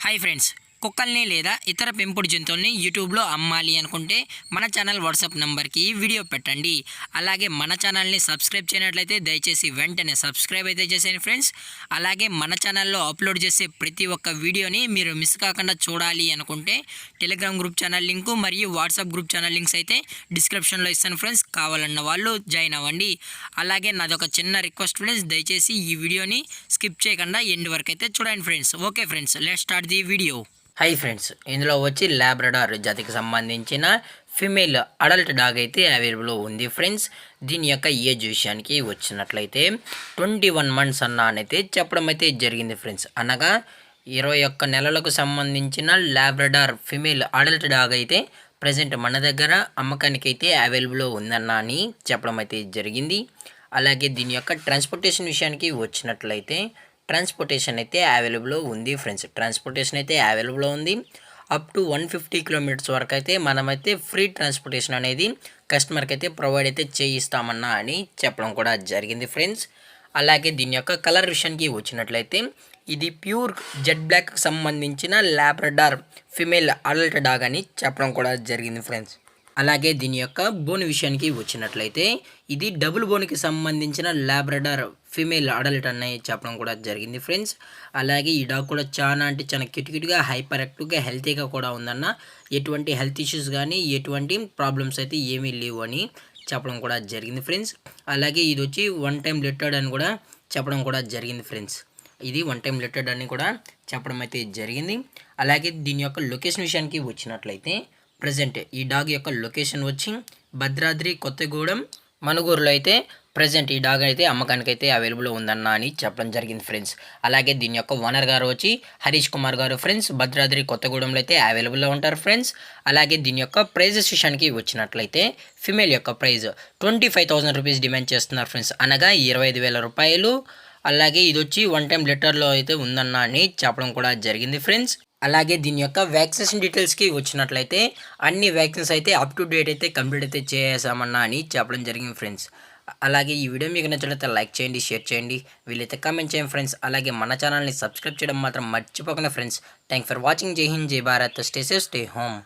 Hi friends, కుక్కల్ని లేదా ఇతర పెంపుడు జంతువుల్ని యూట్యూబ్లో అమ్మాలి అనుకుంటే మన ఛానల్ వాట్సాప్ నెంబర్కి వీడియో పెట్టండి. అలాగే మన ఛానల్ని సబ్స్క్రైబ్ చేయనట్లయితే దయచేసి వెంటనే సబ్స్క్రైబ్ అయితే చేసేయండి ఫ్రెండ్స్. అలాగే మన ఛానల్లో అప్లోడ్ చేసే ప్రతి ఒక్క వీడియోని మీరు మిస్ కాకుండా చూడాలి అనుకుంటే టెలిగ్రామ్ గ్రూప్ ఛానల్ లింకు మరియు వాట్సాప్ గ్రూప్ ఛానల్ లింక్స్ అయితే డిస్క్రిప్షన్లో ఇస్తాను ఫ్రెండ్స్. కావాలన్న వాళ్ళు జాయిన్ అవ్వండి. అలాగే నాదొక చిన్న రిక్వెస్ట్ ఫ్రెండ్స్, దయచేసి ఈ వీడియోని స్కిప్ చేయకుండా ఎండ్ వరకు అయితే చూడండి friends. Okay friends, let's start the video. Hi friends, ఇందులో వచ్చి లాబ్రడార్ జాతికి సంబంధించిన ఫిమేల్ అడల్ట్ డాగ్ అయితే అవైలబుల్ ఉంది ఫ్రెండ్స్. దీని యొక్క ఏజ్ విషయానికి వచ్చినట్లయితే 21 months అయితే చెప్పడం అయితే జరిగింది ఫ్రెండ్స్. అనగా 21 నెలలకు సంబంధించిన లాబ్రడార్ ఫిమేల్ అడల్ట్ డాగ్ అయితే ప్రజెంట్ మన దగ్గర అమ్మకానికి అయితే అవైలబుల్ ఉందన్న అని చెప్పడం అయితే జరిగింది. అలాగే దీని యొక్క ట్రాన్స్పోర్టేషన్ విషయానికి వచ్చినట్లయితే ట్రాన్స్పోర్టేషన్ అయితే అవైలబుల్ ఉంది ఫ్రెండ్స్. ట్రాన్స్పోర్టేషన్ అయితే అవైలబుల్ ఉంది. అప్ టు 150 kilometers వరకు అయితే మనమైతే ఫ్రీ ట్రాన్స్పోర్టేషన్ అనేది కస్టమర్కి అయితే ప్రొవైడ్ అయితే చేయిస్తామన్నా అని చెప్పడం కూడా జరిగింది ఫ్రెండ్స్. అలాగే దీని యొక్క కలర్ విషయానికి వచ్చినట్లయితే ఇది ప్యూర్ జెడ్ బ్లాక్కి సంబంధించిన లాబ్రడార్ ఫిమేల్ అడల్ట్ డాగ్ అని చెప్పడం కూడా జరిగింది ఫ్రెండ్స్. అలాగే దీని యొక్క బోన్ విషయానికి వచ్చినట్లయితే ఇది డబుల్ బోన్కి సంబంధించిన లాబ్రడార్ ఫీమేల్ అడల్ట్ అని చెప్పడం కూడా జరిగింది ఫ్రెండ్స్. అలాగే ఈ డాగ్ కూడా చాలా క్యూట్గా హైపర్ యాక్టివ్గా హెల్తీగా కూడా ఉందన్న. ఎటువంటి హెల్త్ ఇష్యూస్ కానీ ఎటువంటి ప్రాబ్లమ్స్ అయితే ఏమీ లేవు అని చెప్పడం కూడా జరిగింది ఫ్రెండ్స్. అలాగే ఇది వచ్చి 1 time లిటర్డ్ అని కూడా చెప్పడం కూడా జరిగింది ఫ్రెండ్స్. ఇది 1 time లిటర్డ్ అని కూడా చెప్పడం అయితే జరిగింది. అలాగే దీని యొక్క లొకేషన్ విషయానికి వచ్చినట్లయితే ప్రజెంట్ ఈ డాగ్ యొక్క లొకేషన్ వచ్చి భద్రాద్రి, కొత్తగూడెం, మనుగూరులో అయితే ప్రజెంట్ ఈ డాగ్ అయితే అమ్మకానికి అయితే అవైలబుల్ ఉందన్న అని చెప్పడం జరిగింది ఫ్రెండ్స్. అలాగే దీని యొక్క ఓనర్ గారు వచ్చి హరీష్ కుమార్ గారు ఫ్రెండ్స్. భద్రాద్రి, కొత్తగూడెంలో అయితే అవైలబుల్లో ఉంటారు ఫ్రెండ్స్. అలాగే దీని యొక్క ప్రైజెస్ విషయానికి వచ్చినట్లయితే ఫిమేల్ యొక్క ప్రైజ్ 25,000 రూపీస్ డిమాండ్ చేస్తున్నారు ఫ్రెండ్స్, అనగా 25,000 రూపాయలు. అలాగే ఇది వచ్చి 1 time లిటర్లో అయితే ఉందన్న అని చెప్పడం కూడా జరిగింది ఫ్రెండ్స్. అలాగే దీని యొక్క వ్యాక్సినేషన్ డీటెయిల్స్కి వచ్చినట్లయితే అన్ని వ్యాక్సిన్స్ అయితే అప్ టు డేట్ అయితే కంప్లీట్ అయితే చేసామన్నా అని చెప్పడం జరిగింది ఫ్రెండ్స్. అలాగే ఈ వీడియో మీకు నచ్చినట్లయితే లైక్ చేయండి, షేర్ చేయండి, వీలైతే కామెంట్ చేయండి ఫ్రెండ్స్. అలాగే మన ఛానల్ని సబ్స్క్రైబ్ చేయడం మాత్రం మర్చిపోకండి ఫ్రెండ్స్. Thank for watching. జై హింద్, జై Bharat, stay safe, stay home.